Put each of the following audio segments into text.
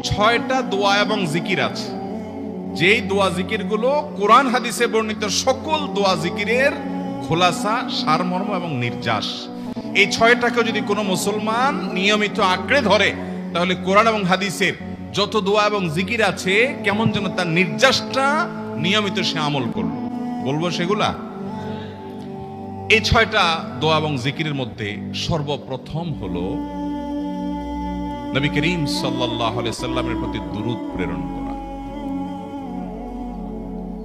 6টা দোয়া এবং জিকির আছে, যেই দোয়া জিকিরগুলো কোরআন হাদিসে বর্ণিত সকল দোয়া জিকিরের খোলাসা, সারমর্ম এবং নির্যাস। এই 6টাকে যদি কোনো মুসলমান নিয়মিত আঁকড়ে ধরে, তাহলে কোরআন এবং হাদিসের যত দোয়া এবং জিকির আছে কেমন যেন তার নির্যাসটা নিয়মিত সে আমল করল। বলবো সেগুলা। এই 6টা দোয়া এবং জিকিরের মধ্যে সর্বপ্রথম হলো নবী করিম সাল্লাল্লাহু আলাইহি সাল্লামের প্রতি দুরূদ প্রেরণ করা।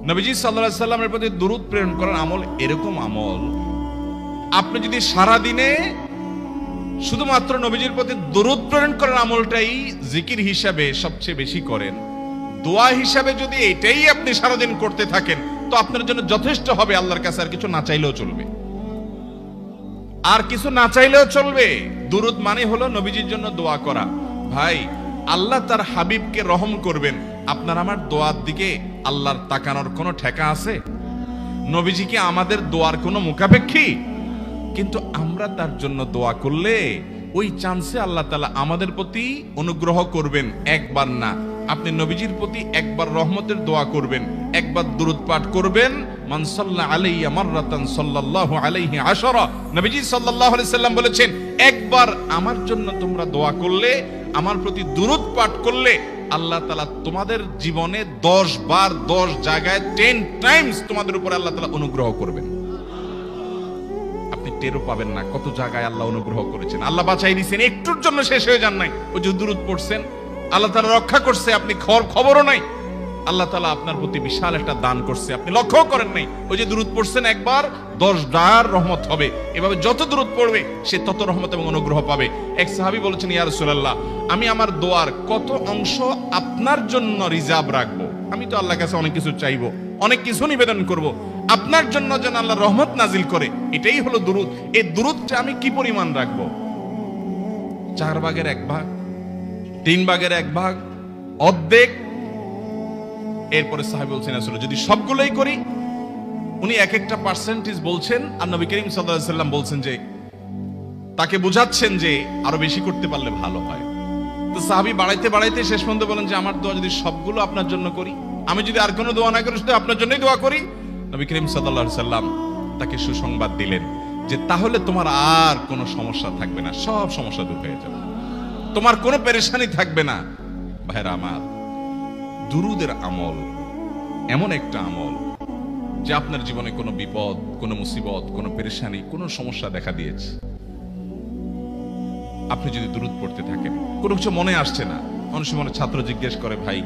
নবীজি সাল্লাল্লাহু আলাইহি সাল্লামের প্রতি দুরূদ প্রেরণ করার আমল এরকম আমল, আপনি যদি সারা দিনে শুধুমাত্র নবীজির প্রতি দুরূদ প্রেরণ করার আমলটাই জিকির হিসাবে সবচেয়ে বেশি করেন, দোয়া হিসাবে যদি এটাই আপনি সারাদিন করতে থাকেন, তো আপনার জন্য যথেষ্ট হবে। আল্লাহর কাছে আর কিছু না চাইলেও চলবে, আর কিছু না চাইলেও চলবে। দুরূদ মানে হলো নবীজির জন্য দোয়া করা। ভাই, আল্লাহ তার হাবিবকে রহম করবেন, আপনার আমার দোয়ার দিকে আল্লাহর তাকানোর কোনো ঠেকা আছে? নবীজি কি আমাদের দোয়ার কোনো মুখাপেক্ষী? কিন্তু আমরা তার জন্য দোয়া করলে ওই চান্সে আল্লাহ তাআলা আমাদের প্রতি অনুগ্রহ করবেন। একবার না, আপনি নবীজির প্রতি একবার রহমতের দোয়া করবেন, একবার দুরূদ পাঠ করবেন। মান সাল্লা আলাইয়া মাররাতান সাল্লাল্লাহু আলাইহি আশারা। নবীজি সাল্লাল্লাহু আলাইহি সাল্লাম বলেছেন, একবার আমার জন্য তোমরা দোয়া করলে, আমার প্রতি দুরূদ পাঠ করলে, আল্লাহ তাআলা তোমাদের জীবনে 10 বার 10 জায়গায় 10 টাইমস তোমাদের উপর আল্লাহ তাআলা অনুগ্রহ করবেন। আপনি টেরও পাবেন না কত জায়গায় আল্লাহ অনুগ্রহ করেছেন। আল্লাহ বাঁচাই দিয়েছেন, একটুর জন্য শেষ হয়ে যান নাই। ওই যে দুরূদ পড়ছেন, আল্লাহ তাআলা রক্ষা করছে, আপনি খবরও নাই। আল্লাহ তাআলা আপনার প্রতি বিশাল একটা দান করছে, আপনি লক্ষ্য করেন নাই। ওই যে দুরূদ পড়ছেন একবার, 10 বার রহমত হবে। এভাবে যত দুরূদ পড়বে সে তত রহমত এবং অনুগ্রহ পাবে। এক সাহাবী বলেছেন, ইয়া রাসূলুল্লাহ, আমি আমার দোয়ার কত অংশ আপনার জন্য রিজার্ভ রাখবো? আমি তো আল্লাহর কাছে অনেক কিছু চাইবো, অনেক কিছু নিবেদন করব, আপনার জন্য যেন আল্লাহ রহমত নাজিল করে, এটাই হলো দুরূদ। এই দুরূদটা আমি কি পরিমাণ রাখবো? 4 ভাগের 1 ভাগ, 3 ভাগের 1 ভাগ, অর্ধেক? এরপরে সাহাবী বলছেন, আসলে যদি সবগুলোই করি, উনি এক একটা পার্সেন্টেজ বলছেন, আর নবী করিম সাল্লাল্লাহু আলাইহি সাল্লাম বলছেন যে, তাকে বোঝাচ্ছেন যে আরো বেশি করতে পারলে ভালো হয়। তো সাহাবী বাড়াইতে বাড়াইতে শেষ পর্যন্ত বলেন যে, আমার দোয়া যদি সবগুলো আপনার জন্য করি, আমি যদি আর কোনো দোয়া না করি, শুধু আপনার জন্যই দোয়া করি, নবী করিম সাল্লাল্লাহু আলাইহি সাল্লাম তাকে সুসংবাদ দিলেন যে, তাহলে তোমার আর কোনো সমস্যা থাকবে না, সব সমস্যা দূর হয়ে যাবে, তোমার কোনো পেরেশানি থাকবে না। ভাইরা আমার, দুরূদের আমল এমন একটা আমল যে আপনার জীবনে কোনো বিপদ, কোনো মুসিবত, কোনো পেরেশানি, কোনো সমস্যা দেখা দিয়েছে, আপনি যদি দুরূদ পড়তে থাকেন, কোনো কিছু মনে আসছে না, অনেক সময় ছাত্র জিজ্ঞেস করে, ভাই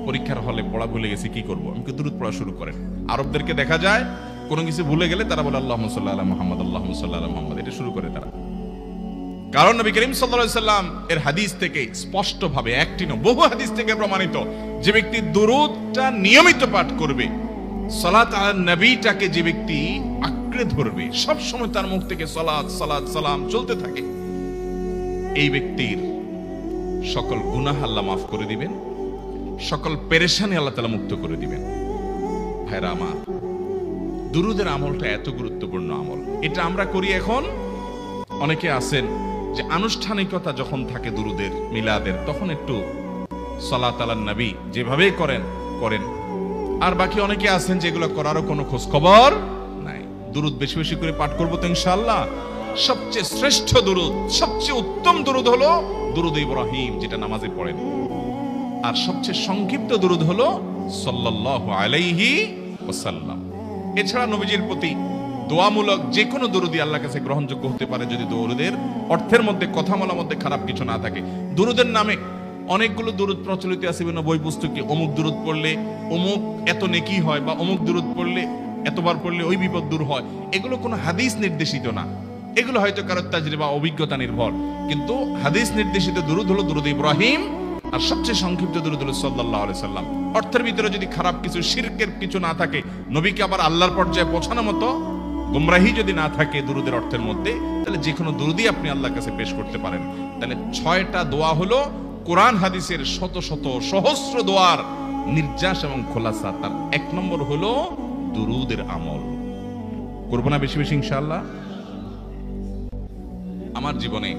পরীক্ষার হলে পড়া ভুলে গেছি, কি করবো? আমি দুরূদ পড়া শুরু করেন। আরবদেরকে দেখা যায় কোনো কিছু ভুলে গেলে তারা বলে আল্লাহুম্মা সাল্লি আলা মুহাম্মদ, আল্লাহুম্মা সাল্লি আলা মুহাম্মদ, এটা শুরু করে তারা। কারণ নবী করিম সাল্লাল্লাহু আলাইহি সাল্লাম এর হাদিস থেকে স্পষ্টভাবে, একটি নয় বহু হাদিস থেকে প্রমাণিত, যে ব্যক্তি দুরূদটা নিয়মিত পাঠ করবে, সালাত আলা নবীটাকে যে ব্যক্তি আঁকড়ে ধরবে, সব সময় তার মুখ থেকে সালাত সালাত সালাম চলতে থাকে, এই ব্যক্তির সকল গুনাহ আল্লাহ মাফ করে দিবেন, সকল পেরেশানি আল্লাহ তাআলা মুক্ত করে দিবেন। ভাইরা আমার, দুরূদের আমলটা এত গুরুত্বপূর্ণ আমল, এটা আমরা করি এখন। অনেকে আছেন যে আনুষ্ঠানিকতা যখন থাকে দুরূদের, মিলাদের, তখন একটু সালাত আলা নবী যেভাবে করেন, আর বাকি অনেকে আছেন যেগুলো করারও কোনো খোঁজ খবর নাই। দুরূদ বেশি বেশি করে পাঠ করবো তো ইনশাআল্লাহ। সবচেয়ে শ্রেষ্ঠ দুরূদ, সবচেয়ে উত্তম দুরূদ হলো দুরূদ ইব্রাহিম, যেটা নামাজে পড়েন। আর সবচেয়ে সংক্ষিপ্ত দুরূদ হলো সাল্লাল্লাহু আলাইহি ওয়াসাল্লাম। এছাড়া নবীজির প্রতি দোয়ামূলক যে কোনো দুরূদই আল্লাহর কাছে গ্রহণযোগ্য হতে পারে, যদি দুরূদের অর্থের মধ্যে, কথামালার মধ্যে খারাপ কিছু না থাকে। দুরূদের নামে অনেকগুলো দুরূদ প্রচলিত আছে বিভিন্ন বই পুস্তকে, অমুক দুরূদ পড়লে অমুক এত নেকি হয়, বা অমুক দুরূদ পড়লে এতবার পড়লে ওই বিপদ দূর হয়। এগুলো কোনো হাদিস নির্দেশিত না, এগুলো হয়তো কারো তাজরিবা, অভিজ্ঞতা নির্ভর। কিন্তু হাদিস নির্দেশিত দুরূদ হলো দুরূদ ইব্রাহিম, আর সবচেয়ে সংক্ষিপ্ত দুরূদ হলো সাল্লাল্লাহু আলাইহি সাল্লাম। অর্থের ভিতরে যদি খারাপ কিছু, শিরকের কিছু না থাকে, নবীকে আবার আল্লাহর পর্যায়ে পৌঁছানোর মতো গুমরাহি যদি না থাকে দুরূদের অর্থের মধ্যে, তাহলে যে কোনো দুরূদই আপনি আল্লাহর কাছে পেশ করতে পারেন। তাহলে 6টা দোয়া হলো কোরআন হাদিসের শত শত সহস্র দোয়ার নির্যাস এবং খোলাসা। তার 1 নম্বর হলো দুরূদের আমল। করবো না বেশি বেশি ইনশাআল্লাহ? আমার জীবনে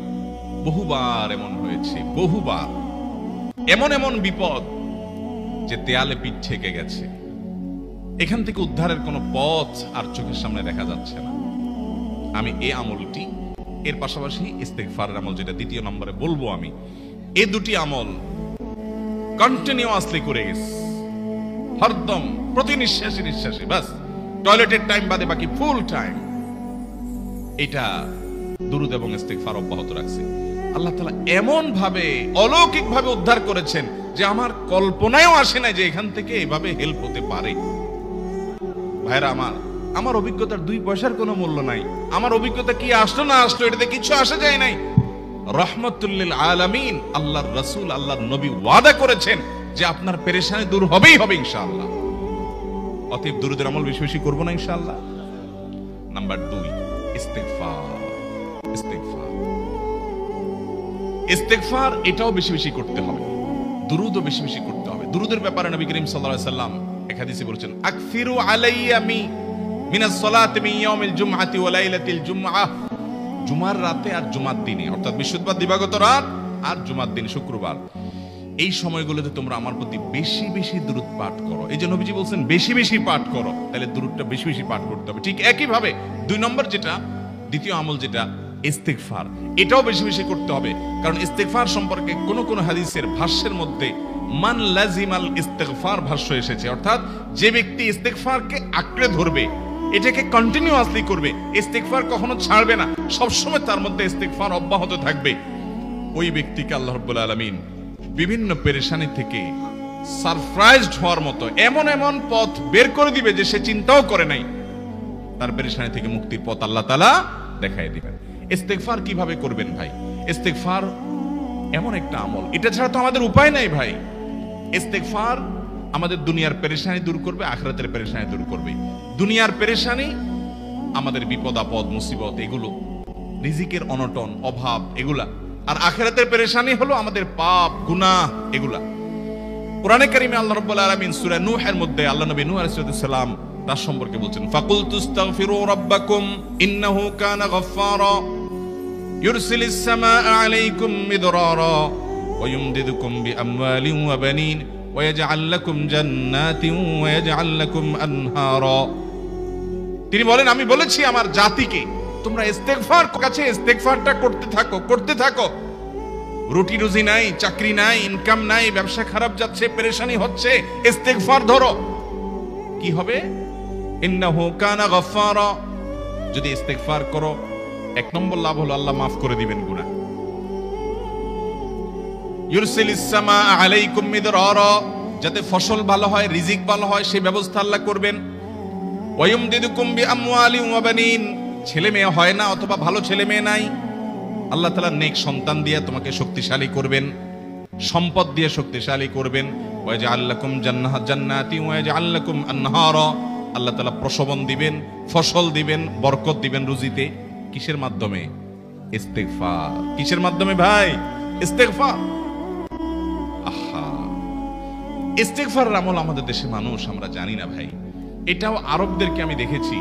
বহুবার এমন হয়েছে, বহুবার এমন এমন বিপদ যে দেয়ালে পিঠ ঠেকে গেছে, এখান থেকে উদ্ধারের কোনো পথ আর চোখের সামনে দেখা যাচ্ছে না। আমি এই আমলটি, এর পাশাপাশি ইস্তেগফারের আমল যেটা দ্বিতীয় নম্বরে বলবো আমি, এই দুটি আমল কন্টিনিউয়াসলি করে গেছি, হরদম প্রতি নিঃশ্বাসে নিঃশ্বাসে, বাস টয়লেটের টাইম বাদে বাকি ফুল টাইম এটা দুরূদ এবং ইস্তেগফার অব্যাহত রাখছে। আল্লাহ তাআলা এমন ভাবে অলৌকিক ভাবে উদ্ধার করেছেন যে আমার কল্পনায়ও আসে না যে এখান থেকে এভাবে হেল্প হতে পারে। ভাইরা আমার অভিজ্ঞতার 2 পয়সার কোনো মূল্য নাই। আমার অভিজ্ঞতা কি আসলো না আসলো এটাতে কিছু আসে যায় নাই। রহমতুল লিল আলামিন আল্লাহর রাসূল আল্লাহর নবী ওয়াদা করেছেন যে আপনার পেরেশানি দূর হবেই হবে ইনশাআল্লাহ। অতএব দুরূদের আমল বেশি বেশি করব না ইনশাআল্লাহ। নাম্বার 2, ইস্তেগফার। ইস্তেগফার ইস্তেগফার এটাও বেশি বেশি করতে হবে, দুরূদও বেশি বেশি করতে হবে। দুরূদের ব্যাপারে নবী করিম সাল্লাল্লাহু আলাইহি সাল্লাম এক হাদিসে বলেছেন, আকসিরু আলাইয়া মিনাস সালাতি মিন ইয়াউমিল জুমআতি ওয়া লাইলাতিল জুমআহ। জুমার রাতে আর জুমার দিনে, অর্থাৎ বৃহস্পতিবার দিবাগত রাত আর জুমার দিন শুক্রবার, এই সময়গুলোতে তোমরা আমার প্রতি বেশি বেশি দুরূদ পাঠ করো। এই যে নবীজি বলছেন বেশি বেশি পাঠ করো, তাহলে দুরূদটা বেশি বেশি পাঠ করতে হবে। ঠিক একই ভাবে 2 নম্বর যেটা, দ্বিতীয় আমল যেটা ইস্তেগফার, এটাও বেশি বেশি করতে হবে। কারণ ইস্তেগফার সম্পর্কে কোন কোন হাদিসের ভাষ্যের মধ্যে মান লাজিমাল ইস্তেগফার ভাষ্য এসেছে, অর্থাৎ যে ব্যক্তি ইস্তেগফারকে আঁকড়ে ধরবে, এটাকে কন্টিনিউয়াসলি করবে, ইস্তেগফার কখনো ছাড়বে না, সবসময় তার মধ্যে ইস্তেগফার অব্যাহত থাকবে, ওই ব্যক্তিকে আল্লাহ রাব্বুল আলামিন বিভিন্ন পেরেশানি থেকে সারপ্রাইজড হওয়ার মতো এমন এমন পথ বের করে দিবে যে সে চিন্তাও করে নাই। তার পেরেশানি থেকে মুক্তির পথ আল্লাহ তাআলা দেখায় দিবেন। ইস্তেগফার কিভাবে করবেন ভাই? ইস্তেগফার এমন একটা আমল, এটা ছাড়া তো আমাদের উপায় নাই ভাই। ইস্তেগফার আমাদের দুনিয়ার পেরেশানি দূর করবে, আখিরাতের পেরেশানি দূর করবে। দুনিয়ার পেরেশানি আমাদের বিপদ আপদ মুসিবত এগুলো, রিজিকের অনটন অভাব এগুলা, আর আখিরাতের পেরেশানি হলো আমাদের পাপ গুনাহ এগুলা। কোরআনে কারিমে আল্লাহ রাব্বুল আলামিন সূরা নূহের মধ্যে আল্লাহ নবী নূহ আলাইহিস সালাম তার সম্পর্কে বলছেন, ফাকুলতু ইস্তাগফিরু রাব্বাকুম ইন্নাহু কানা গাফফারা ইউরসিলিস সামাআ আলাইকুম মিদরারা ওয়া ইউমদিদুকুম বিআমওয়ালিন ওয়া বানিন ওয়া ইয়াজআল লাকুম জান্নাতিন ওয়া ইয়াজআল লাকুম আনহারা। তিনি বলেন, আমি বলেছি আমার জাতিকে তোমরা ইস্তেগফার কাছে ইস্তেগফারটা করতে থাকো। রুটি রুজি নাই, চাকরি নাই, ইনকাম নাই, ব্যবসা খারাপ যাচ্ছে, পেরেশানি হচ্ছে, ইস্তেগফার ধরো, কি হবে? ইন্নাহু কানা গাফফারা। যদি ইস্তেগফার করো, 1 নম্বর লাভ হলো আল্লাহ মাফ করে দিবেন গুনাহ। ইউরসিলিস সামাআ আলাইকুম মিদরারা, যাতে ফসল ভালো হয়, রিজিক ভালো হয় সেই ব্যবস্থা আল্লাহ করবেন। ওয়া ইউমদিদুকুম বিআমওয়ালিন ওয়া বানিন, ছেলে মেয়ে হয় না অথবা ভালো ছেলে মেয়ে নাই, আল্লাহ তাআলা নেক সন্তান দিয়ে তোমাকে শক্তিশালী করবেন, সম্পদ দিয়ে শক্তিশালী করবেন। ওয়া ইয়াজআল লাকুম জান্নাতি ওয়া ইয়াজআল লাকুম আনহারা, আল্লাহ তাআলা প্রসবন দিবেন, ফসল দিবেন, বরকত দিবেন রুজিতে। কিসের মাধ্যমে? ইস্তেগফার। কিসের মাধ্যমে ভাই? ইস্তেগফার। আহা, ইস্তেগফারের আমল আমাদের দেশে মানুষ আমরা জানি না ভাই। এটাও আরবদেরকে আমি দেখেছি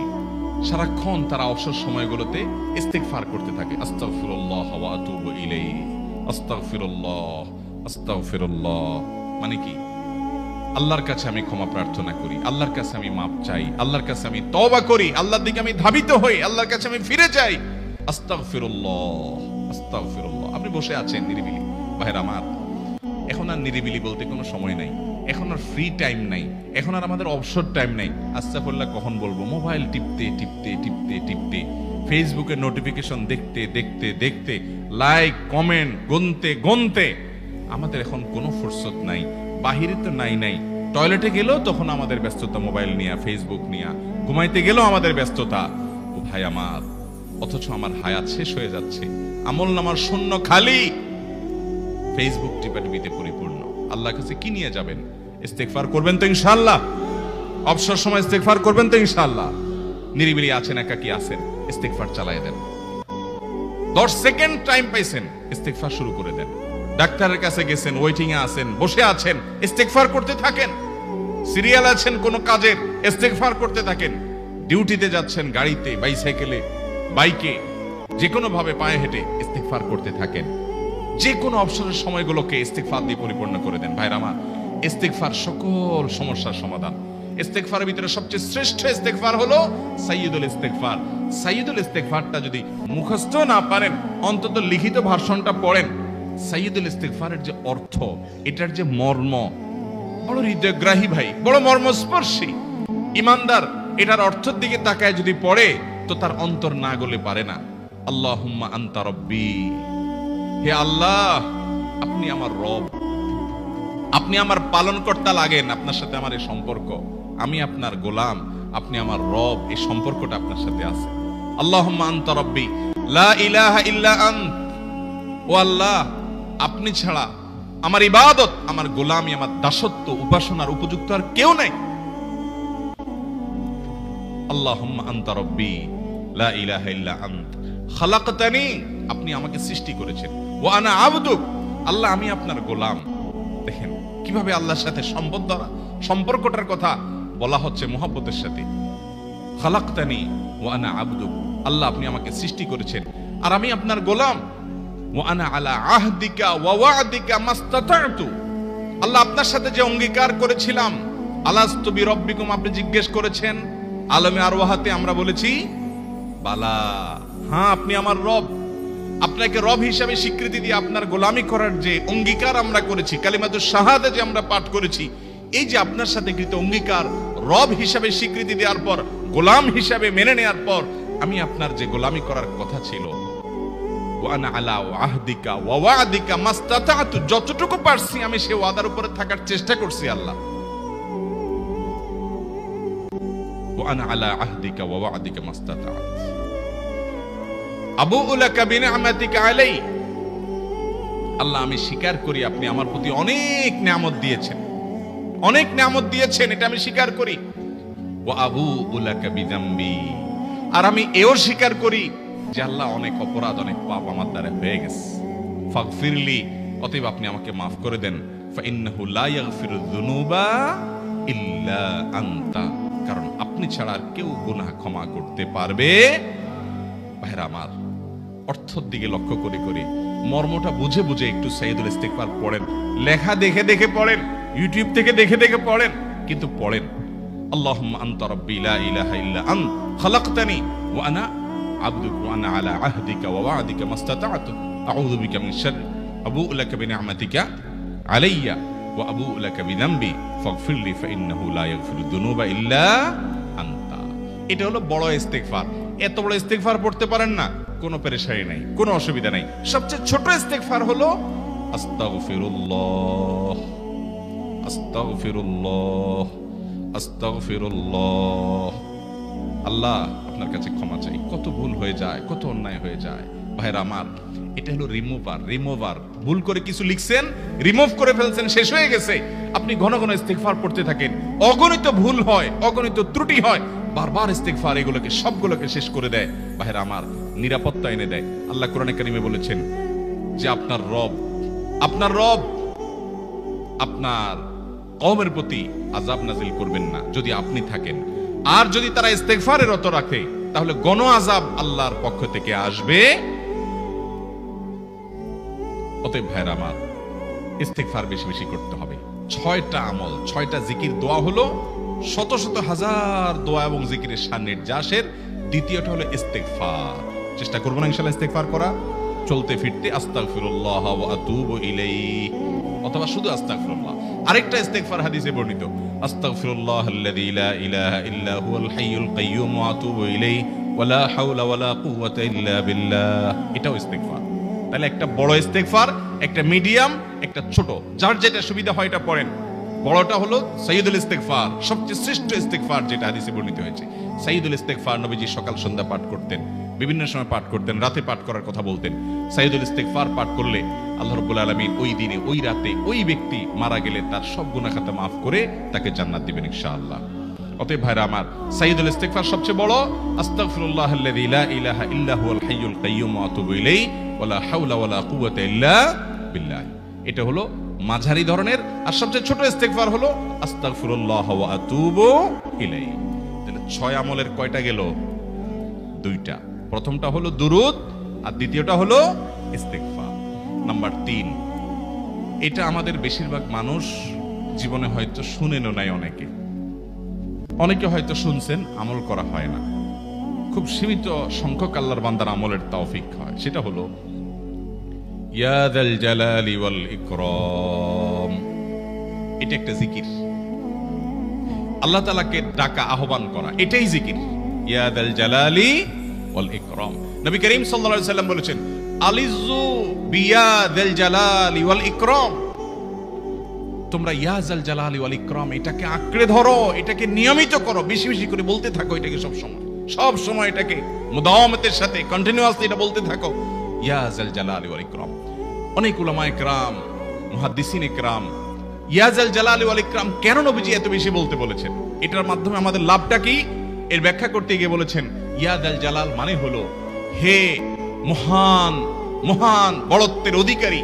সারাক্ষণ তারা অবসর সময়গুলোতে ইস্তেগফার করতে থাকে, আস্তাগফিরুল্লাহ ওয়া আতুবু ইলাইহি, আস্তাগফিরুল্লাহ আস্তাগফিরুল্লাহ। মানে কি? আল্লাহর কাছে আমি ক্ষমা প্রার্থনা করি, আল্লাহর কাছে আমি মাপ চাই, আল্লাহর কাছে আমি তওবা করি, আল্লাহর দিকে আমি ধাবিত হই, আল্লাহর কাছে আমি ফিরে যাই, আস্তাগফিরুল্লাহ আস্তাগফিরুল্লাহ। আপনি বসে আছেন নিরিবিলি, ভাইরা আমার, এখন আর নিরিবিলি বলতে কোনো সময় নাই, এখন আর ফ্রি টাইম নাই, এখন আর আমাদের অবসর টাইম নাই। আস্তাগফিরুল্লাহ কখন বলবো? মোবাইল টিপতে টিপতে টিপতে টিপতে, ফেসবুকের নোটিফিকেশন দেখতে দেখতে দেখতে, লাইক কমেন্ট গুনতে গুনতে আমাদের এখন কোনো ফুরসত নাই। বাহিরে তো নাই, টয়লেটে গেলেও তখন আমাদের ব্যস্ততা মোবাইল নিয়ে, ফেসবুক নিয়ে, ঘুমাইতে গেলেও আমাদের ব্যস্ততা। ও ভাই আমার, অথচ আমার হায়াত শেষ হয়ে যাচ্ছে, আমল নামার শূন্য খালি, ফেসবুক টিপাটিপিতে পরিপূর্ণ। আল্লাহর কাছে কি নিয়ে যাবেন? ইস্তেগফার করবেন তো ইনশাআল্লাহ? অবসর সময় ইস্তেগফার করবেন তো ইনশাআল্লাহ? নিরিবিলি আছেন, একাকী আছেন, ইস্তেগফার চালায় দেন। 10 সেকেন্ড টাইম পাইছেন, ইস্তেগফার শুরু করে দেন। ডাক্তারের কাছে গেছেন, ওয়েটিং এ আছেন, বসে আছেন, ইস্তেগফার করতে থাকেন। সিরিয়াল আছেন কোন কাজের, ইস্তেগফার করতে থাকেন। ডিউটিতে যাচ্ছেন, গাড়িতে, বাইসাইকেলে, বাইকে, যে কোনো ভাবে পায়ে হেঁটে ইস্তেগফার করতে থাকেন। যে কোনো অবসরের সময়গুলোকে ইস্তিগফার দিয়ে পরিপূর্ণ করে দেন। ভাইরা আমার, ইস্তিগফার সকল সমস্যার সমাধান। ইস্তিগফারের ভিতরে সবচেয়ে শ্রেষ্ঠ ইস্তিগফার হলো সাইয়্যিদুল ইস্তিগফার। সাইয়্যিদুল ইস্তিগফারটা যদি মুখস্থ না পারেন, অন্তত লিখিত ভার্সনটা পড়েন। সাইয়্যিদুল ইস্তিগফারের যে অর্থ, এটার যে মর্ম, বড় হৃদয়গ্রাহী ভাই, বড় মর্মস্পর্শী। ইমানদার এটার অর্থের দিকে তাকায় যদি পড়ে, তো তার অন্তর না গলে পারে না। আল্লাহুম্মা আনতা রব্বি, হে আল্লাহ আপনি আমার রব, আপনি আমার পালনকর্তা লাগেন। আপনার সাথে আমার এই সম্পর্ক, আমি আপনার গোলাম, আপনি আমার রব, এই সম্পর্কটা আপনার সাথে আছে। আল্লাহুম্মা আনতা রব্বি লা ইলাহা ইল্লা আন্ত, ও আল্লাহ আপনি ছাড়া আমার ইবাদত, আমার গোলামি, আমার দাসত্ব, উপাসনার উপযুক্ত আর কেউ নাই। আল্লাহুম্মা আনতা রব্বি লা ইলাহা ইল্লা আন্ত খালাকতানি, আপনি আমাকে সৃষ্টি করেছেন। ওয়া আনা আবদুক, আল্লাহ আমি আপনার গোলাম। দেখেন কিভাবে আল্লাহর সাথে সম্পর্কটার কথা বলা হচ্ছে মুহাব্বতের সাথে। খালাকতানি ওয়া আনা আবদুক, আল্লাহ আপনি আমাকে সৃষ্টি করেছেন আর আমি আপনার গোলাম। ওয়া আনা আলা আহদিকা ওয়া ওয়া'দিকা মাস্তাতা'তু, আল্লাহ আপনার সাথে যে অঙ্গীকার করেছিলাম, আলাস্তু বিরব্বিকুম, আপনি জিজ্ঞেস করেছেন। আলমে আরওয়াহাতে আমরা বলেছি বালা, হ্যাঁ আপনি আমার রব। আপনাকে রব হিসাবে স্বীকৃতি দিয়ে আপনার গোলামি করার যে অঙ্গীকার আমরা করেছি, কালিমাতুশ শাহাদা যে আমরা পাঠ করেছি, এই যে আপনার সাথে কৃত অঙ্গীকার, রব হিসাবে স্বীকৃতি দেওয়ার পর, গোলাম হিসাবে মেনে নেওয়ার পর, আমি আপনার যে গোলামি করার কথা ছিল, ওয়া আনা আলা আহদিকা ওয়া ওয়া'দিকা মাস্তাতা'তু, যতটুকু পারছি আমি সে ওয়াদার উপরে থাকার চেষ্টা করছি আল্লাহ। ওয়া আনা আলা আহদিকা ওয়া ওয়া'দিকা মাস্তাতা'তু আবুউ লাকা বিনি'মাতিকা আলাই, আল্লাহ আমি স্বীকার করি আপনি আমার প্রতি অনেক নিয়ামত দিয়েছেন, অনেক নিয়ামত দিয়েছেন, এটা আমি স্বীকার করি। ওয়া আবুউ লাকা বিযামবি, আর আমি এও স্বীকার করি যে আল্লাহ অনেক অপরাধ, অনেক পাপ আমার দ্বারা হয়ে গেছে। ফাগফিরলি, অতএব আপনি আমাকে মাফ করে দেন। ফাইন্নাহু লা ইয়াগফিরুয যুনুবা ইল্লা আনতা, কারণ আপনি ছাড়া আর কেউ গুনাহ ক্ষমা করতে পারবে। ভাইরা আমার, অর্থের দিকে লক্ষ্য করে করে, মর্মটা বুঝে বুঝে একটু সাইয়্যিদুল ইস্তিগফার পড়েন। লেখা দেখে দেখে পড়েন, ইউটিউব থেকে দেখে দেখে পড়েন, কিন্তু পড়েন। আল্লাহুম্মা আনতা রাব্বি লা ইলাহা ইল্লা আন্ত খালাকতানি ওয়া আনা আবদুকা ওয়া আনা আলা আহদিকা ওয়া ওয়া'দিকা মাস্তাতা'তু আউযু বিকা মিন শাররি আবুউ লাকা বিনি'মাতিকা আলাইয়া ওয়া আবুউ লাকা বিযামবি ফাগফিরলি ফাইন্নাহু লা ইয়াগফিরুয যুনুবা ইল্লা আনতা। এটা হলো বড় ইস্তিগফার। এত বড় ইস্তিগফার পড়তে পারেন না, কোনো পেরেশানি নাই, কোনো অসুবিধা নাই। সবচেয়ে ছোট ইস্তিগফার হলো আস্তাগফিরুল্লাহ আস্তাগফিরুল্লাহ আস্তাগফিরুল্লাহ। আল্লাহ আপনার কাছে ক্ষমা চাই, কত ভুল হয়ে যায়, কত অন্যায় হয়ে যায়। ভাইরা আমার, এটা হলো রিমুভার। ভুল করে কিছু লিখছেন, রিমুভ করে ফেলছেন, শেষ হয়ে গেছে। আপনি ঘন ঘন ইস্তিগফার পড়তে থাকেন, অগণিত ভুল হয়, অগণিত ত্রুটি হয়, বারবার ইস্তিগফার এগুলোকে সবগুলোকে শেষ করে দেয়। ভাইরা আমার, নিরাপত্তা এনে দেয়। আল্লাহ কোরআনে কারিমে বলেছেন যে আপনার রব আপনার কওমের প্রতি আযাব নাযিল করবেন না যদি আপনি থাকেন। আর যদি তারা ইস্তিগফারে রত রাখে, তাহলে গণ আযাব আল্লাহর পক্ষ থেকে আসবে। অতএব ভাইরা আমার, ইস্তিগফার বেশি বেশি করতে হবে। 6টা আমল, 6টা জিকির, দোয়া হলো শত শত হাজার দোয়া এবং জিকিরের সান্নিধ্যাসের। দ্বিতীয়টা হলো ইস্তিগফার। চেষ্টা করব না ইনশাআল্লাহ ইস্তিগফার করা, চলতে ফিরতে আস্তাগফিরুল্লাহ ওয়া আতুবু ইলাইহি, অথবা শুধু আস্তাগফিরুল্লাহ। আরেকটা ইস্তিগফার হাদিসে বর্ণিত, আস্তাগফিরুল্লাহাল্লাযী লা ইলাহা ইল্লা হুয়াল হাইয়ুল কাইয়্যুম ওয়া আতুবু ইলাইহি ওয়া লা হাওলা ওয়া লা কুওয়াতা ইল্লা বিল্লাহ। এটাও ইস্তিগফার। তাহলে একটা বড় ইস্তিগফার, একটা মিডিয়াম, একটা ছোট, যার যেটা সুবিধা হয় এটা পড়েন। বড়টা হলো সাইয়্যিদুল ইস্তিগফার, সবচেয়ে শ্রেষ্ঠ ইস্তিগফার যেটা হাদিসে বর্ণিত হয়েছে। সাইয়্যিদুল ইস্তিগফার নবীজি সকাল সন্ধ্যা পাঠ করতেন, বিভিন্ন সময় পাঠ করতেন, রাতে পাঠ করার কথা বলতেন। সাইয়্যিদুল ইস্তিগফার পাঠ করলে আল্লাহ রাব্বুল আলামিন ওই দিনে, ওই রাতে, ওই ব্যক্তি মারা গেলে তার সব গুনাহ খাতা মাফ করে তাকে জান্নাত দিবেন ইনশাআল্লাহ। অতএব ভাইরা আমার, সাইয়্যিদুল ইস্তিগফার সবচেয়ে বড়, আস্তাগফিরুল্লাহাল্লাযী লা ইলাহা ইল্লা হুয়াল হাইয়ুল কাইয়্যুম ওয়া আতুবু ইলাইহি ওয়া লা হাওলা ওয়া লা কুওয়াতা ইল্লা বিল্লাহ। এটা হলো মাঝারি ধরনের। আর সবচেয়ে ছোট ইস্তিগফার হলো আস্তাগফিরুল্লাহ ওয়া আতুবু ইলাইহি। তাহলে 6 আমলের কয়টা গেল? 2টা। প্রথমটা হলো দুরূদ আর দ্বিতীয়টা হলো ইস্তিগফার। নাম্বার 3, এটা আমাদের বেশিরভাগ মানুষ জীবনে হয়তো শুনেনও নাই, অনেকে হয়তো শুনছেন, আমল করা হয় না। খুব সীমিত সংখ্যক আল্লাহর বান্দার আমলের তৌফিক হয়। সেটা হলো ইয়া যাল জালালি ওয়াল ইকরাম। এটা একটা জিকির, আল্লাহ তাআলাকে ডাকা, আহ্বান করা, এটাই জিকির। ইয়া যাল জালালি ওয়াল ইকরাম। নবী করিম সাল্লাল্লাহু আলাইহি সাল্লাম বলেছেন, আলিযু বিয়া যাল জালালি ওয়াল ইকরাম। তোমরা ইয়া যাল জালালি ওয়াল ইকরাম এটাকে আঁকড়ে ধরো, এটাকে নিয়মিত করো, বেশি বেশি করে বলতে থাকো এটাকে সব সময় এটাকে মুদাওয়ামাতের সাথে কন্টিনিউয়াসলি এটা বলতে থাকো, ইয়া যাল জালালি ওয়াল ইকরাম। অনেক উলামায়ে কেরাম, মুহাদ্দিসিনে কেরাম ইয়া যাল জালালি ওয়াল ইকরাম কেন নবীজি এত বেশি বলতে বলেছেন, এটার মাধ্যমে আমাদের লাভটা কি, এর ব্যাখ্যা করতে গিয়ে বলেছেন, ইয়া যাল জালাল মানে হলো হে মহান, মহান বড়ত্বের অধিকারী,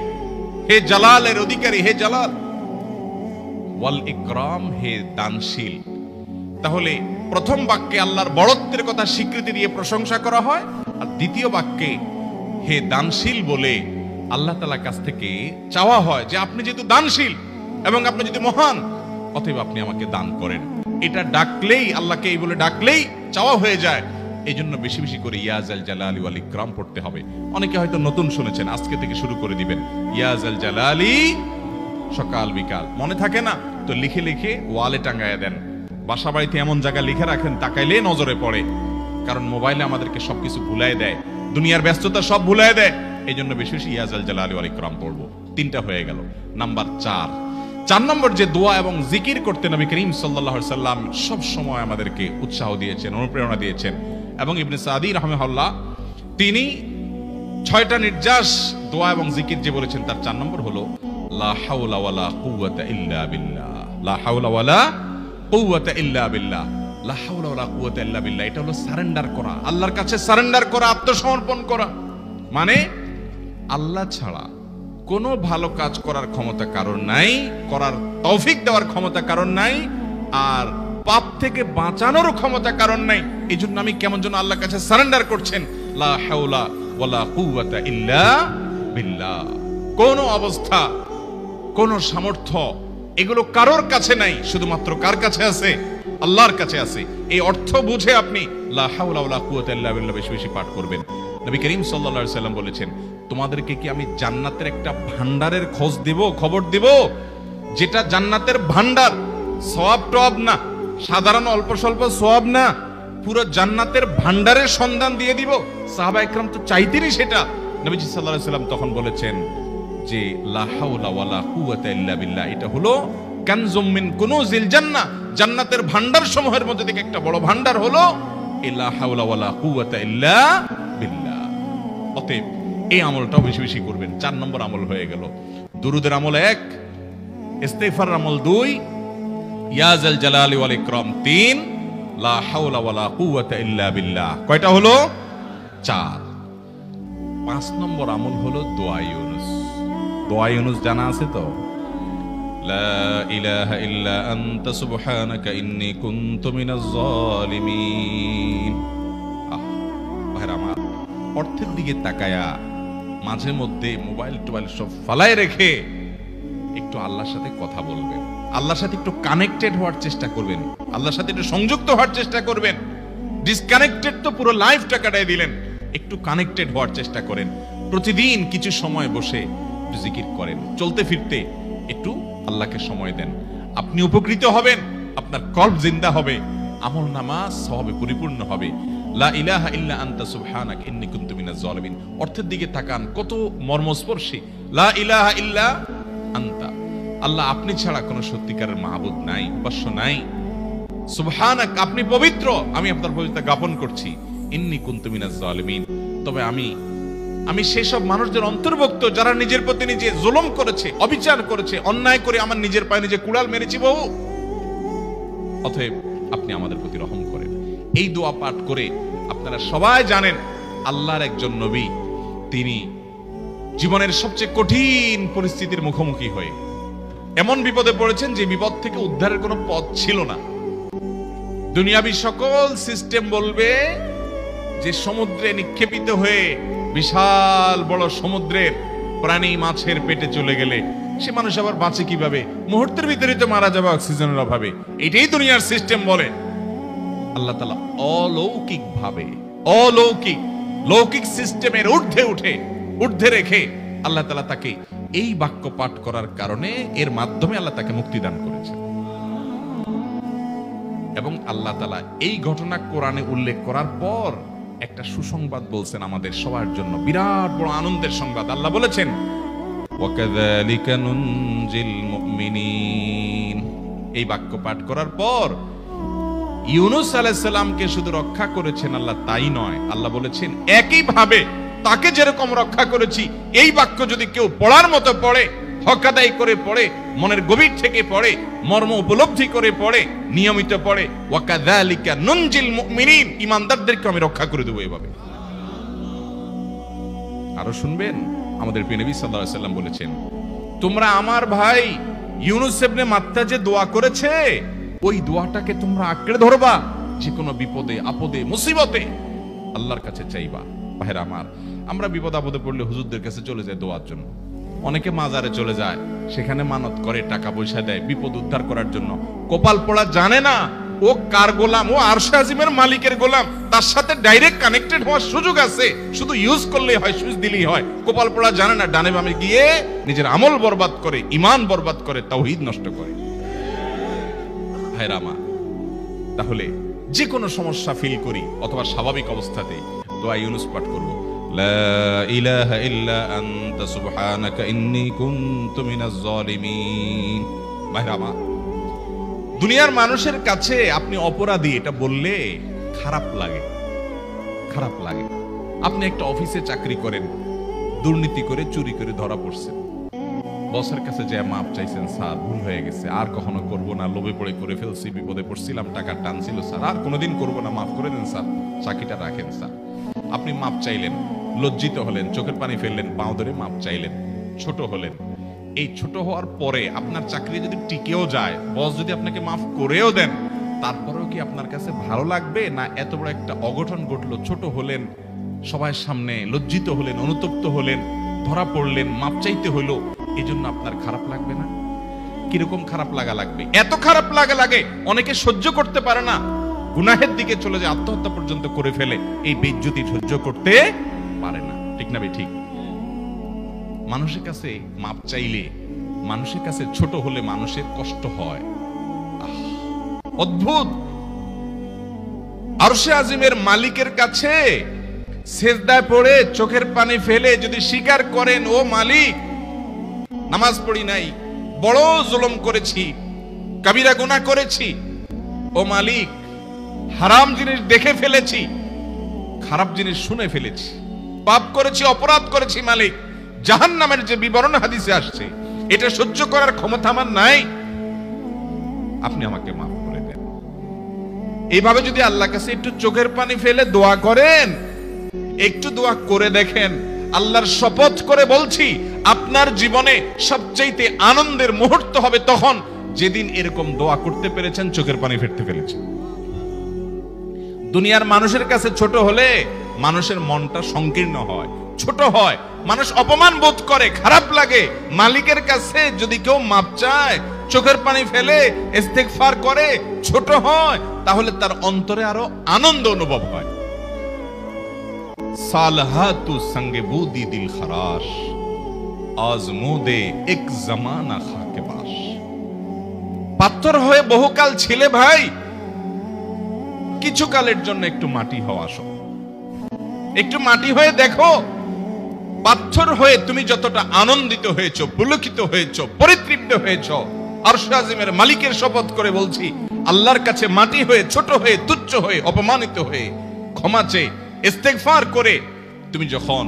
হে জালালের অধিকারী, হে জালাল। ওয়াল ইকরাম, হে দানশীল। তাহলে প্রথম বাক্যে আল্লাহর বড়ত্বের কথা স্বীকৃতি দিয়ে প্রশংসা করা হয়, আর দ্বিতীয় বাক্যে হে দানশীল বলে আল্লাহ তাআলার কাছ থেকে চাওয়া হয় যে আপনি যেহেতু দানশীল এবং আপনি যদি মহান, অতএব আপনি আমাকে দান করেন। এটা ডাকলেই, আল্লাহকে এই বলে ডাকলেই চাওয়া হয়ে যায়। এই জন্য বেশি বেশি করে ইয়া যাল জালালি ওয়াল ইকরাম পড়তে হবে। অনেকে হয়তো নতুন শুনেছেন, আজকে থেকে শুরু করে দিবেন ইয়া যাল জালালি, সকাল বিকাল। মনে থাকে না তো লিখে লিখে ওয়ালে টাঙ্গায়া দেন, বাসা বাড়িতে এমন জায়গা লিখে রাখেন তাকাইলে নজরে পড়ে, কারণ মোবাইলে আমাদেরকে সবকিছু ভুলাই দেয়, দুনিয়ার ব্যস্ততা সব ভুলাই দেয়। এই জন্য বেশি বেশি ইয়া যাল জালালি ওয়াল ইকরাম পড়বো। 3টা হয়ে গেল। নাম্বার 4 নম্বর যে দোয়া এবং জিকির করতে নবী করিম সাল্লাল্লাহু আলাইহি সাল্লাম সব সময় আমাদেরকে উৎসাহ দিয়েছেন, অনুপ্রেরণা দিয়েছেন। এবং ইবনে সাদি রাহিমাহুল্লাহ তিনি 6টা নির্যাস দোয়া এবং জিকির যে বলেছেন, তার 4 নম্বর হলো লা হাওলা ওয়ালা কুওয়াতা ইল্লা বিল্লাহ। লা হাওলা ওয়ালা কুওয়াতা ইল্লা বিল্লাহ। লা হাওলা ওয়ালা কুওয়াতা ইল্লা বিল্লাহ, এটা হলো সারেন্ডার করা, আল্লাহর কাছে সারেন্ডার করা, আত্মসমর্পণ করা। মানে আল্লাহ ছাড়া কোনো ভালো কাজ করার ক্ষমতা কারণ নাই, করার তৌফিক দেওয়ার ক্ষমতা কারণ নাই, আর পাপ থেকে বাঁচানোর ক্ষমতা কারণ নাই। এই জন্য আমি কেমন যেন আল্লাহর কাছে সারেন্ডার করছেন, লা হাওলা ওয়ালা কুওয়াতা ইল্লা বিল্লাহ। কোন অবস্থা, কোন সামর্থ্য, এগুলো কারোর কাছে নাই, শুধুমাত্র কার কাছে আছে? আল্লাহর কাছে আছে। এই অর্থ বুঝে আপনি লা হাওলা ওয়ালা কুওয়াতা ইল্লা বিল্লাহ বেশি বেশি পাঠ করবেন। নবী করিম সাল্লাল্লাহু আলাইহি সাল্লাম বলেছেন, তোমাদেরকে কি আমি জান্নাতের একটা ভান্ডারের খবর দিব, যেটা জান্নাতের ভান্ডার, সওয়াব টওয়াব না, সাধারণ অল্প স্বল্প সওয়াব না, পুরো জান্নাতের ভান্ডারের সন্ধান দিয়ে দিব। সাহাবা ইকরাম তো চাইতেনই সেটা। নবীজি সাল্লাল্লাহু আলাইহি সাল্লাম তখন বলেছেন যে লা হাওলা ওয়ালা কুওয়াতা ইল্লা বিল্লাহ, এটা হলো কানজুম মিন কুনুজিল জান্নাহ, জান্নাতের ভান্ডার সমূহের মধ্যে থেকে একটা বড় ভান্ডার হলো লা হাওলা ওয়ালা কুওয়াতা ইল্লা বিল্লাহ। অতএব এই আমলটাও বেশি বেশি করবেন। 4 নম্বর আমল হয়ে গেল। দুরুদের আমল 1, ইস্তিগফারের আমল 2, ইয়া যাল জালালি ওয়াল ইকরাম 3, লা হাওলা ওয়ালা কুওয়াতা ইল্লা বিল্লাহ। কয়টা হলো? 4। 5 নম্বর আমল হলো দোয়া ইউনুস। দোয়া ইউনুস জানা আছে তো? লা ইলাহা ইল্লা আনতা সুবহানাকা ইন্নী কুনতু মিনাজ জালিমিন। ভাইরা আমার, অর্থের দিকে তাকায়া মাঝে মধ্যে মোবাইল টোবাইল সব ফালায় রেখে একটু আল্লাহর সাথে কথা বলবেন, আল্লাহর সাথে একটু কানেক্টেড হওয়ার চেষ্টা করবেন, আল্লাহর সাথে একটু সংযুক্ত হওয়ার চেষ্টা করবেন। ডিসকানেক্টেড তো পুরো লাইফটা কাটাই দিলেন, একটু কানেক্টেড হওয়ার চেষ্টা করেন। প্রতিদিন কিছু সময় বসে একটু জিকির করেন, চলতে ফিরতে একটু আল্লাহকে সময় দেন। আপনি উপকৃত হবেন, আপনার কলব জিন্দা হবে, আমল নামা সওয়াবে পরিপূর্ণ হবে। লা ইলাহা ইল্লা আনতা সুবহানাকা ইন্নী কুনতু মিনাজ জালিমিন। অর্থের দিকে তাকান, কত মর্মস্পর্শী। লা ইলাহা ইল্লা আনতা, আল্লাহ আপনি ছাড়া কোনো সত্যিকারের মাহবুদ নাই, উপাস্য নাই। সুবহানাক, আপনি পবিত্র, আমি আপনার পবিত্রতা জ্ঞাপন করছি। ইন্নী কুনতু মিনাজ জালিমিন, তবে আমি সেই সব মানুষদের অন্তর্ভুক্ত যারা নিজের প্রতি নিজে জুলুম করেছে, অবিচার করেছে, অন্যায় করে আমার নিজের পায়ে নিজে কুড়াল মেরেছি বহু। অতএব আপনি আমাদের প্রতি রহম করেন। এই দোয়া পাঠ করে আপনারা সবাই জানেন আল্লাহর একজন নবী, তিনি জীবনের সবচেয়ে কঠিন পরিস্থিতির মুখোমুখি হয়ে এমন বিপদে পড়েছেন যে বিপদ থেকে উদ্ধারের কোনো পথ ছিল না। দুনিয়াবী সকল সিস্টেম বলবে যে সমুদ্রে নিক্ষেপিত হয়ে বিশাল বড় সমুদ্রের প্রাণী মাছের পেটে চলে গেলে সে মানুষ আবার বাঁচে কিভাবে? মুহূর্তের ভিতরে তো মারা যাবে অক্সিজেনের অভাবে। এটাই দুনিয়ার সিস্টেম বলে। আল্লাহ তাআলা অলৌকিক ভাবে, লৌকিক সিস্টেমের ঊর্ধ্বে রেখে আল্লাহ তাআলা তাকে এই বাক্য পাঠ করার কারণে এর মাধ্যমে আল্লাহ তাকে মুক্তি দান করেছে। এবং আল্লাহ তাআলা এই ঘটনা কোরআনে উল্লেখ করার পর একটা সুসংবাদ বলছেন আমাদের সবার জন্য, বিরাট বড় আনন্দের সংবাদ। আল্লাহ বলেছেন, ওয়াকাযালিকা নুনজিল মুমিনিন। এই বাক্য পাঠ করার পর ইউনূস আলাইহিস সালামকে শুধু রক্ষা করেছেন আল্লাহ তাই নয়, আল্লাহ বলেছেন একই ভাবে তাকে যেরকম রক্ষা করেছি, এই বাক্য যদি কেউ পড়ার মতো পড়ে, হক আদায় করে পড়ে, মনের গভীর থেকে পড়ে, মর্ম উপলব্ধি করে পড়ে, নিয়মিত পড়ে, ওয়াকাযালিকা নুনজিল মুমিনিন, ঈমানদারদেরকে আমি রক্ষা করে দেব এভাবে। আরো শুনবেন, আমাদের প্রিয় নবী সাল্লাল্লাহু আলাইহি ওয়াসাল্লাম বলেছেন, তোমরা আমার ভাই ইউনূস ইবনে মাত্তা যে দোয়া করেছে, ওই দোয়াটাকে তোমরা আঁকড়ে ধরবা, যে কোনো বিপদে আপদে মুসিবতে আল্লাহর কাছে চাইবা। ভাইরা আমার, আমরা বিপদ আপদে পড়লে হুজুরদের কাছে চলে যায় দোয়ার জন্য। অনেকে মাজারে চলে যায়, সেখানে মানত করে, টাকা পয়সা দেয় বিপদ উদ্ধার করার জন্য। কপাল পোড়া জানে না ও কার গোলাম, ও আরশে আজিমের মালিকের গোলাম, তার সাথে ডাইরেক্ট কানেক্টেড হওয়ার সুযোগ আছে, শুধু ইউজ করলেই হয়, সুইচ দিলেই হয়। কপাল পোড়া জানে না, ডানে বামে গিয়ে নিজের আমল বরবাদ করে, ঈমান বরবাদ করে, তাওহীদ নষ্ট করে। ভাইরা আমার, তাহলে যে কোনো সমস্যা ফিল করি অথবা স্বাভাবিক অবস্থাতে দোয়া ইউনূস পাঠ করব, লা ইলাহা ইল্লা আনতা সুবহানাকা ইন্নী কুনতু মিনাজ জালিমিন। ভাইরা আমার, দুনিয়ার মানুষের কাছে আপনি অপরাধী এটা বললে খারাপ লাগে। আপনি একটা অফিসে চাকরি করেন, দুর্নীতি করে চুরি করে ধরা পড়ছেন, বসের কাছে যে মাপ চাইছেন, স্যার ভুল হয়ে গেছে, আর কখনো করব না, লোভে পড়ে করে ফেলছি, বিপদে পড়ছিলাম, টাকার টান ছিল স্যার, আর কোনোদিন করব না, মাফ করে দেন স্যার, চাকরিটা রাখেন স্যার। আপনি মাপ চাইলেন, লজ্জিত হলেন, চোখের পানি ফেললেন, পাও ধরে মাপ চাইলেন, ছোট হলেন। এই ছোট হওয়ার পরে আপনার চাকরি যদি টিকেও যায়, বস যদি আপনাকে মাফ করেও দেন, তারপরেও কি আপনার কাছে ভালো লাগবে? না এত বড় একটা অঘটন ঘটলো, ছোট হলেন, সবার সামনে লজ্জিত হলেন, অনুতপ্ত হলেন, ধরা পড়লেন, মাপ চাইতে হলো, এই জন্য আপনার খারাপ লাগবে না? কিরকম খারাপ লাগবে? এত খারাপ লাগে অনেকে সহ্য করতে পারে না, গুনাহের দিকে চলে যায়, আত্মহত্যা পর্যন্ত করে ফেলে, এই বেইজ্জতি সহ্য করতে পারে না। ঠিক না ভাই? ঠিক। মানুষের কাছে মাপ চাইলে, মানুষের কাছে ছোট হলে মানুষের কষ্ট হয়। অদ্ভুত। আরশে আজিমের মালিকের কাছে সেজদায় পড়ে চোখের পানি ফেলে যদি স্বীকার করেন, ও মালিক, নামাজ পড়ি নাই, বড় জুলুম করেছি, কবিরা গুনাহ করেছি, ও মালিক, হারাম জিনিস দেখে ফেলেছি, খারাপ জিনিস শুনে ফেলেছি, পাপ করেছি, অপরাধ করেছি মালিক, জাহান্নামের যে বিবরণ হাদিসে আসছে, এটা সহ্য করার ক্ষমতা আমার নাই, আপনি আমাকে মাফ করে দেন। এইভাবে যদি আল্লাহর কাছে একটু চোখের পানি ফেলে দোয়া করেন, একটু দোয়া করে দেখেন, আল্লাহর শপথ করে বলছি, আপনার জীবনে সবচেয়ে আনন্দের মুহূর্ত হবে তখন যেদিন এরকম দোয়া করতে পেরেছেন, চোখের পানি ফেলতে পেরেছেন। দুনিয়ার মানুষের কাছে ছোট হলে মানুষের মনটা সংকীর্ণ হয়, ছোট হয়, মানুষ অপমান বোধ করে, খারাপ লাগে। মালিকের কাছে যদি কেউ মাপ চায়, চোখের পানি ফেলে, ইস্তেগফার করে, ছোট হয়, তাহলে তার অন্তরে আরো আনন্দ অনুভব হয়। সালহাতু সঙ্গে বুদি দিল খরাশ, আজমুদে এক জামানা খাকে বাস। পাথর হয়ে বহুকাল ছিলে ভাই, কিছু কালের জন্য একটু মাটি হওয়া আসো, একটু মাটি হয়ে দেখো। পাথর হয়ে তুমি যতটা আনন্দিত হয়েছো, পুলকিত হয়েছো, পরিতৃপ্ত হয়েছো, আরশে আজিমের মালিকের শপথ করে বলছি, আল্লাহর কাছে মাটি হয়ে, ছোট হয়ে, তুচ্ছ হয়ে, অপমানিত হয়ে, ক্ষমা চেয়ে, ইস্তেগফার করে তুমি যখন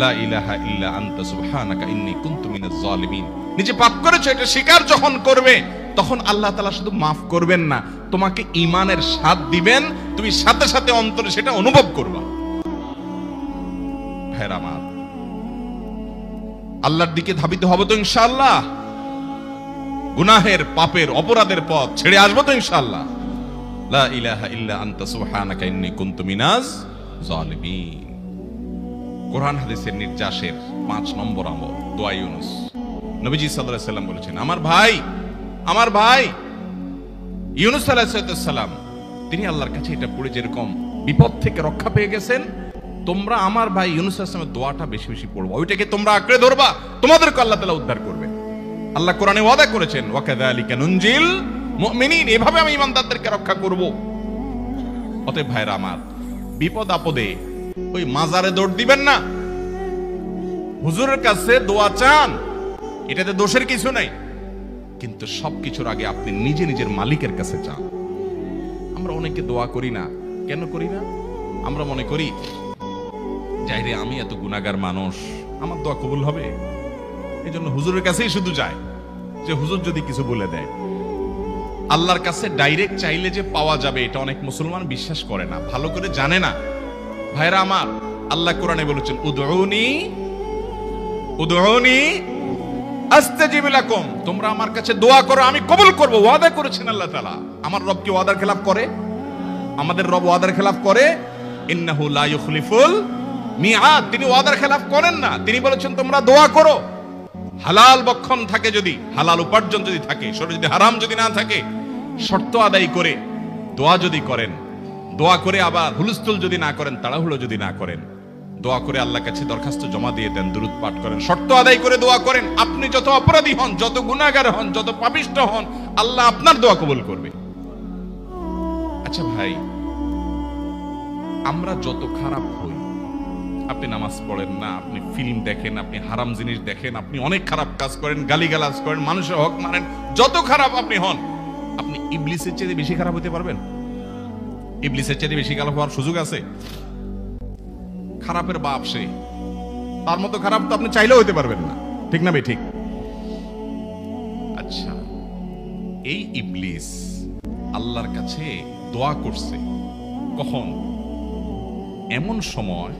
লা ইলাহা ইল্লা আনতা সুবহানাকা ইন্নী কুনতু মিনাজ জালিমিন, নিজে পাপ করেছো এটা স্বীকার যখন করবে, তখন আল্লাহ তাআলা শুধু মাফ করবেন না, তোমাকে ঈমানের স্বাদ দিবেন, তুমি সাথে সাথে অন্তরে সেটা অনুভব করবা। ভাইরা আমার, আল্লাহর দিকে ধাবিত হবে তো ইনশাআল্লাহ, গুনাহের, পাপের, অপরাধের পথ ছেড়ে আসবো তো ইনশাআল্লাহ। লা ইলাহা ইল্লা আনতা সুবহানাকা ইন্নী কুনতু মিনাজ জালিমিন। কোরআন হাদিসের নির্যাসের 5 নম্বর আমল দোয়া ইউনুস। নবীজি সাল্লাল্লাহু আলাইহি সাল্লাম বলেছেন, আমার ভাই ইউনুস আলাইহিস সালাম তিনি আল্লাহর কাছে এটা পড়ে যেরকম বিপদ থেকে রক্ষা পেয়ে গেছেন, তোমরা আমার ভাই ইউনুস আলাইহিস সালামের দোয়াটা বেশি বেশি পড়বা, ওইটাকে তোমরা আঁকড়ে ধরবা, তোমাদেরকে আল্লাহ তাআলা উদ্ধার করবে। আল্লাহ কোরআনে ওয়াদা করেছেন, ওয়া কাযালিকা নুনজিল মুমিনিন, এভাবে আমি ঈমানদারদেরকে রক্ষা করব। অতএব ভাইরা আমার, বিপদ আপদে ওই মাজারে দৌড় দিবেন না, হুজুরের কাছে দোয়া চান, এটাতে দোষের কিছু নাই, কিন্তু সবকিছুর আগে আপনি নিজে নিজের মালিকের কাছে চান। আমরা অনেকে দোয়া করি না, কেন করি না? আমরা মনে করি যাই রে, আমি এত গুনাহগার মানুষ, আমার দোয়া কবুল হবে, এই জন্য হুজুরের কাছেই শুধু যায়, যে হুজুর যদি কিছু বলে দেয়। আল্লাহর কাছে ডাইরেক্ট চাইলে যে পাওয়া যাবে, এটা অনেক মুসলমান বিশ্বাস করে না, ভালো করে জানে না। ভাইরা আমার, আল্লাহ কোরআনে বলেছেন, উদউনি আস্তাজিব লাকুম, তোমরা আমার কাছে দোয়া করো, আমি কবুল করব। ওয়াদা করেছেন আল্লাহ তাআলা। আমার রব কি ওয়াদার খেলাফ করে? আমাদের রব ওয়াদার খেলাফ করে? ইন্নাহু লা ইউখলিফুল মিআদ, তিনি ওয়াদার খেলাফ করেন না। তিনি বলেছেন তোমরা দোয়া করো, হালাল বক্ষণ থাকে, যদি হালাল উপার্জন যদি থাকে, শরীরে যদি হারাম যদি না থাকে, শর্ত আদায় করে দোয়া যদি করেন, দোয়া করে আবার হুলস্থুল যদি না করেন, তাড়াহুড়ো যদি না করেন, দোয়া করে আল্লাহর কাছে দরখাস্ত জমা দিয়ে দেন, দুরূদ পাঠ করেন, শর্ত আদায় করে দোয়া করেন, আপনি যত অপরাধী হন, যত গুনাহগার হন, যত পাপিষ্ঠ হন, আল্লাহ আপনার দোয়া কবুল করবে। আচ্ছা ভাই, আমরা যত খারাপ হই, আপনি নামাজ পড়েন না, আপনি ফিল্ম দেখেন, আপনি হারাম জিনিস দেখেন, আপনি অনেক খারাপ কাজ করেন, গালিগালাজ করেন, মানুষের হক মানেন, যত খারাপ আপনি হন, আপনি ইবলিসের চেয়ে বেশি খারাপ হতে পারবেন? ইবলিসের চেয়ে বেশি খারাপ হওয়ার সুযোগ আছে? খারাপের বাপ সে, তার মতো খারাপ তো আপনি চাইলেও হতে পারবেন না, ঠিক না ভাই? ঠিক। আচ্ছা, এই ইবলিস আল্লাহর কাছে দোয়া করছে কখন? এমন সময়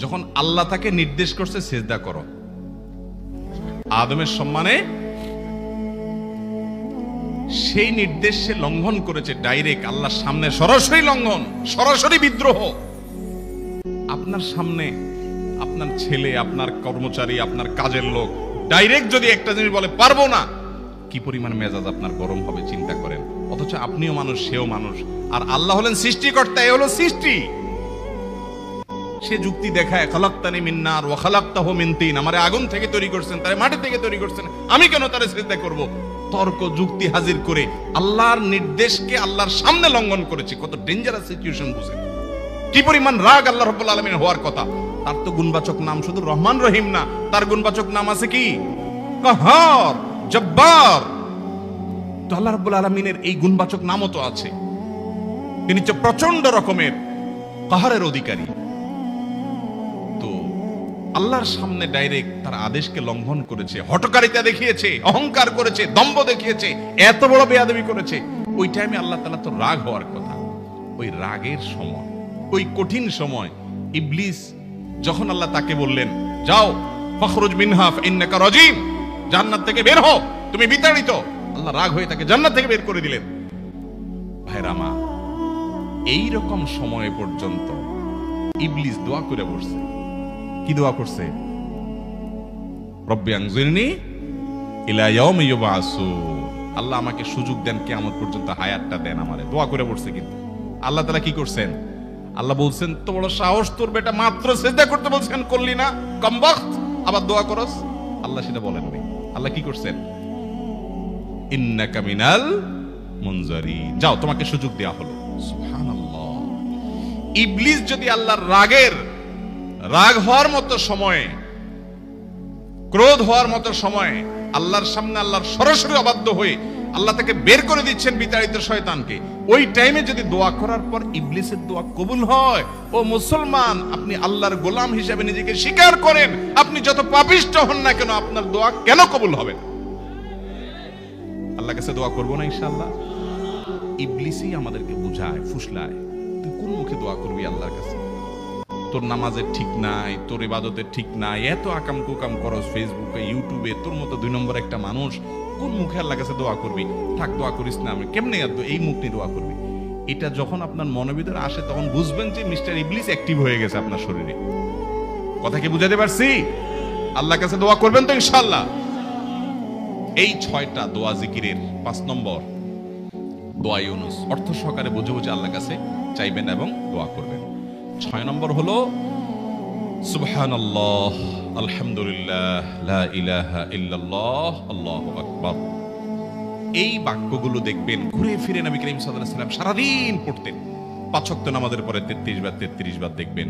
যখন আল্লাহ তাকে নির্দেশ করছে সিজদা করো, আদমের সম্মানে। সেই নির্দেশ সে লঙ্ঘন করেছে, ডাইরেক্ট আল্লাহর সামনে সরাসরি লঙ্ঘন, সরাসরি বিদ্রোহ। আপনার সামনে আপনার ছেলে, আপনার কর্মচারী, আপনার কাজের লোক ডাইরেক্ট যদি একটা জিনিস বলে পারবো না, কি পরিমাণ মেজাজ আপনার গরম হবে চিন্তা করেন। অথচ আপনিও মানুষ, সেও মানুষ, আর আল্লাহ হলেন সৃষ্টিকর্তা, এ হলো সৃষ্টি। সে যুক্তি দেখায়, খালাকতানি মিন নার ওয়া খালাকতাহু মিন তিন, আমারে আগুন থেকে তৈরি করছেন, তারে মাটি থেকে তৈরি করছেন, আমি কেন তারে সিজদা করব? তর্ক যুক্তি হাজির করে আল্লাহর নির্দেশকে আল্লাহর সামনে লঙ্ঘন করেছে। কত ডেঞ্জারাস সিচুয়েশন বুঝেন, কি পরিমাণ রাগ আল্লাহ রাব্বুল আলামিন হওয়ার কথা। তার তো গুণবাচক নাম শুধু রহমান রহিম না, তার গুণবাচক নাম আছে কি? কাহার, জব্বার। তো আল্লাহ রাব্বুল আলামিনের এই গুণবাচক নামও তো আছে, তিনি হচ্ছে প্রচন্ড রকমের কাহারের অধিকারী। তো আল্লাহর সামনে ডাইরেক্ট তার আদেশকে লঙ্ঘন করেছে, হঠকারিতা দেখিয়েছে, অহংকার করেছে, দম্ভ দেখিয়েছে, এত বড় বেয়াদবি করেছে। ওই টাইমে আল্লাহ তাআলা তো রাগ হওয়ার কথা। ওই রাগের সময়, ওই কঠিন সময় ইবলিস যখন আল্লাহ তাকে বললেন, যাও ফখরুজ মিনহা ফাইন্নাকা রাজিম, জান্নাত থেকে বের হও, তুমি বিতাড়িত, আল্লাহ রাগ হয়ে তাকে জান্নাত থেকে বের করে দিলেন। ভাইরা আমার, এই রকম সময় পর্যন্ত ইবলিস দোয়া করে বসছে। কি দোয়া করছে? রব্বি আনজিরনি ইলা ইয়াউমি ইউবআসুন, আল্লাহ আমাকে সুযোগ দেন, কিয়ামত পর্যন্ত হায়াতটা দেন আমারে, দোয়া করে বসছে। কিন্তু আল্লাহ তাআলা কি করছেন? আল্লাহ বলছেন, তো বড় সাহস তোর, বেটা মাত্র সিজদা করতে বলছেন করলি না, কমবখত, আবার দোয়া করস? আল্লাহ সেটা বলেননি। আল্লাহ কি করছেন? ইন্নাকা মিনাল মুনজারিন, যাও তোমাকে সুযোগ দেয়া হলো। সুবহানাল্লাহ। ইবলিস যদি আল্লাহর রাগ হওয়ার মতো সময়ে, ক্রোধ হওয়ার মতো সময়ে আল্লাহর সামনে আল্লাহর সরাসরি অবাধ্য হয়ে আল্লাহ তাকে বের করে দিচ্ছেন, বিতাড়িত শয়তানকে, ওই টাইমে যদি দোয়া করার পর ইবলিসের দোয়া কবুল হয়, ও মুসলমান, আপনি আল্লাহর গোলাম হিসেবে নিজেকে স্বীকার করেন, আপনি যত পাপিষ্ঠ হন না কেন, আপনার দোয়া কেন কবুল হবে? আল্লাহর কাছে দোয়া করবো না ইনশাআল্লাহ? ইবলিসই আমাদেরকে বুঝায়, ফুসলায়, তুই কোন মুখে দোয়া করবি আল্লাহর কাছে? তোর নামাজের ঠিক নাই, তোর ইবাদতের ঠিক নাই, এত আকাম কুকাম করস ফেসবুকে, ইউটিউবে, তোর মতো 2 নম্বর একটা মানুষ, কোন মুখে আল্লাহর কাছে দোয়া করবি? থাক, দোয়া করিস না, আমি কেমনে এই মুখ নিয়ে দোয়া করবি? এটা যখন আপনার মনের ভিতরে আসে, তখন বুঝবেন যে মিস্টার ইবলিস অ্যাক্টিভ হয়ে গেছে আপনার শরীরে। কথা কি বুঝাতে পারছি? আল্লাহর কাছে দোয়া করবেন তো ইনশাআল্লাহ। এই 6টা দোয়া জিকিরের 5 নম্বর দোয়া ইউনুস, অর্থ সহকারে বুঝে বুঝে আল্লাহর কাছে চাইবেন এবং দোয়া করবেন। 6 নম্বর হলো সুবহানাল্লাহ, আলহামদুলিল্লাহ, লা ইলাহা ইল্লাল্লাহ, আল্লাহু আকবার। এই বাক্যগুলো দেখবেন ঘুরে ফিরে নবী করিম সাল্লাল্লাহু আলাইহি ওয়াসাল্লাম সারাদিন পড়তেন। 5 ওয়াক্ত নামাজের পরে 33 বার দেখবেন।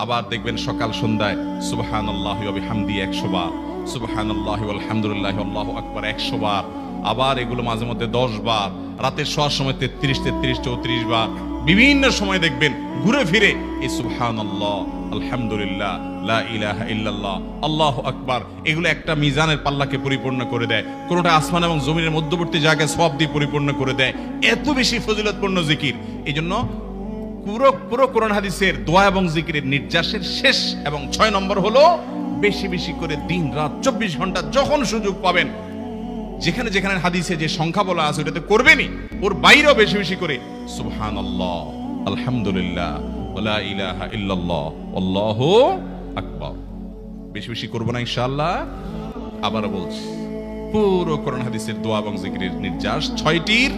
আবার দেখবেন সকাল সন্ধ্যায় সুবহানাল্লাহি ওয়া বিহামদি 100 বার, সুবহানাল্লাহি ওয়াল হামদুলিল্লাহি আল্লাহু আকবার 100 বার। আবার এগুলো মাঝে মধ্যে 10 বার, রাতের শোয়ার সময় 33, 34 বার। বিভিন্ন সময় দেখবেন ঘুরে ফিরে এই সুবহানাল্লাহ, আলহামদুলিল্লাহ, লা ইলাহা ইল্লাল্লাহ, আল্লাহু আকবার, এগুলো একটা মিজানের পাল্লাকে পরিপূর্ণ করে দেয়। কোনটা আসমান এবং জমিনের মধ্যবর্তী জায়গায় সওয়াব দিয়ে পরিপূর্ণ করে দেয়। এত বেশি ফজিলতপূর্ণ জিকির। এইজন্য পুরো কোরআন হাদিসের দোয়া এবং জিকিরের নির্যাসের শেষ এবং 6 নম্বর হলো বেশি বেশি করে দিন রাত 24 ঘন্টা যখন সুযোগ পাবেন, যেখানে যেখানে হাদিসে যে সংখ্যা বলা আছে ওটাতে করবেনই, ওর বাইরেও বেশি বেশি করে সুবহানাল্লাহ, আলহামদুলিল্লাহ, ওয়ালা ইলাহা ইল্লাল্লাহ, আল্লাহু আকবার বেশি বেশি করব না ইনশাআল্লাহ। আবারও বলছি, পুরো কোরআন হাদিসের দোয়া এবং জিকিরের নির্যাস 6টির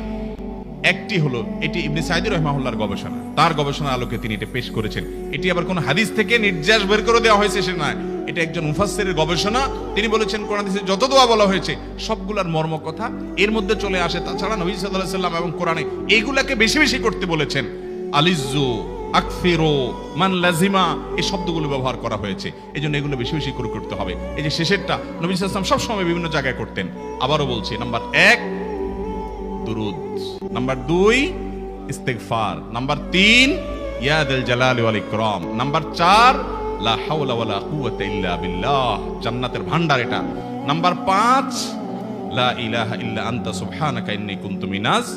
একটি হলো, এটি ইবনে সাঈদী রাহিমাহুল্লাহর গবেষণা, তার গবেষণার আলোকে তিনি এটা পেশ করেছেন। এটি আবার কোন হাদিস থেকে নির্যাস বের করে দেওয়া হয়েছে সে নয়, এটা একজন মুফাসসিরের গবেষণা। তিনি বলেছেন কোরআন হাদিসে যত দোয়া বলা হয়েছে সবগুলোর মর্ম কথা এর মধ্যে চলে আসে। তাছাড়া নবী সাল্লাল্লাহু আলাইহি ওয়াসাল্লাম এবং কোরআনে এইগুলাকে বেশি বেশি করতে বলেছেন। আলিজ্জু, আকফিরু, মান লাজিমা, এই শব্দগুলো ব্যবহার করা হয়েছে। এজন্য এগুলো বেশি বেশি করে করতে হবে। এই যে শেষেরটা নবী সাল্লাল্লাহু আলাইহি ওয়াসাল্লাম সব সময় বিভিন্ন জায়গায় করতেন। আবারও বলছি, নাম্বার 1 দুরুদ, নাম্বার 2 ইস্তিগফার, নাম্বার 3 ইয়া যাল জালালি ওয়াল ইকরাম, নাম্বার 4 লা হাওলা ওয়ালা কুওয়াতা ইল্লা বিল্লাহ, জান্নাতের ভান্ডার এটা, নাম্বার 5 লা ইলাহা ইল্লা আনতা সুবহানাকা ইন্নী কুনতু মিনাজ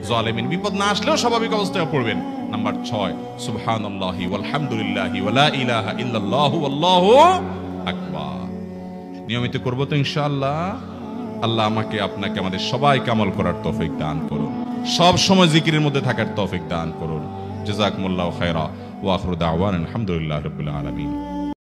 জালিমিন, বিপদ না আসলেও স্বাভাবিক অবস্থায় পড়বেন। নাম্বার 6 সুবহানাল্লাহি ওয়াল হামদুলিল্লাহি ওয়া লা ইলাহা ইল্লাল্লাহু আল্লাহু আকবার। নিয়মিত করব তো ইনশাআল্লাহ। আল্লাহ আমাকে আপনাকে আমাদের সবাইকে আমল করার তৌফিক দান করুন, সব সময় জিকিরের মধ্যে থাকার তৌফিক দান করুন। জাযাকুমুল্লাহু খায়রা ওয়া আখিরু দাওয়ানা আলহামদুলিল্লাহি রাব্বিল আলামিন।